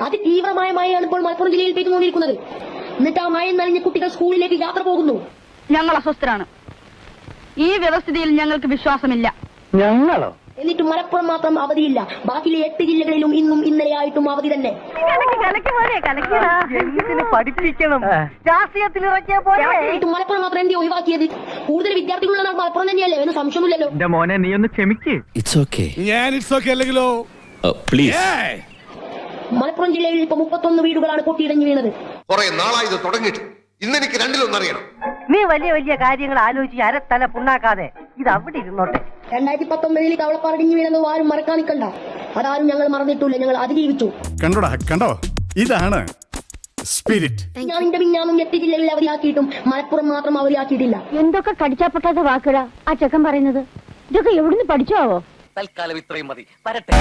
അതിതീവ്രമായ മഴയാണ് ഇപ്പോൾ മലപ്പുറം ജില്ലയിൽ പെയ്തുകൊണ്ടിരിക്കുന്നത്. എന്നിട്ട് ആ മഴ നനഞ്ഞ കുട്ടികൾ സ്കൂളിലേക്ക് യാത്ര പോകുന്നു. ഞങ്ങൾ അസ്വസ്ഥരാണ്. ഈ വ്യവസ്ഥിതിയിൽ ഞങ്ങൾക്ക് വിശ്വാസമില്ല. ഞങ്ങളോ? എന്നിട്ട് മലപ്പുറം മാത്രം അവധിയില്ല. ബാക്കിയുള്ള 8 ജില്ലകളിലും ഇന്നും ഇന്നലെയായിട്ടും അവധി തന്നെ. പഠിപ്പിക്കണം, രാഷ്ട്രീയത്തിൽ ഇറക്കിയ പോലെ. മലപ്പുറം മാത്രം എന്തി ഒഴിവാക്കിയത്? കൂടുതൽ വിദ്യാർത്ഥികളുള്ള മലപ്പുറം തന്നെയല്ലേ? എന്ന് സംശയമില്ലല്ലോ. എന്റെ മോനെ, നീ ഒന്ന് ക്ഷമിക്ക്. അല്ലെങ്കിലോ മലപ്പുറം ജില്ലയിൽ ഇപ്പൊ 31 വീടുകളാണ് പൊട്ടിയിടഞ്ഞു വീണത്. കുറെ നാളായി ഇത് തുടങ്ങിയിട്ട്. ഇന്നെനിക്ക് രണ്ടിലൊന്നറിയണം. നീ വലിയ വലിയ കാര്യങ്ങൾ ആലോചിച്ച് അരത്തല പുണ്ണാക്കാതെ ഇത് അവിടെ ഇരുന്നോട്ടെ. 2019 കവളപ്പാറടിഞ്ഞു വീണെന്ന് ആരും മറക്കാൻ നിൽക്കണ്ട. അതാരും ഞങ്ങൾ മറന്നിട്ടില്ല. ഞങ്ങൾ അതിജീവിച്ചു. കണ്ടോ, ഇതാണ് സ്പിരിറ്റ്. ഞാൻ എന്റെ പിന്നാന്നും 8 ജില്ലകളിൽ അവധിയാക്കിയിട്ടും മലപ്പുറം മാത്രം അവധിയാക്കിയിട്ടില്ല. എന്തൊക്കെ കടിച്ചാപ്പെട്ടാത്ത വാക്കുകളാ ആ ചെക്കൻ പറയുന്നത്. ഇതൊക്കെ എവിടുന്ന് പഠിച്ചോ? തൽക്കാലം ഇത്രയും മതി. വരട്ടെ.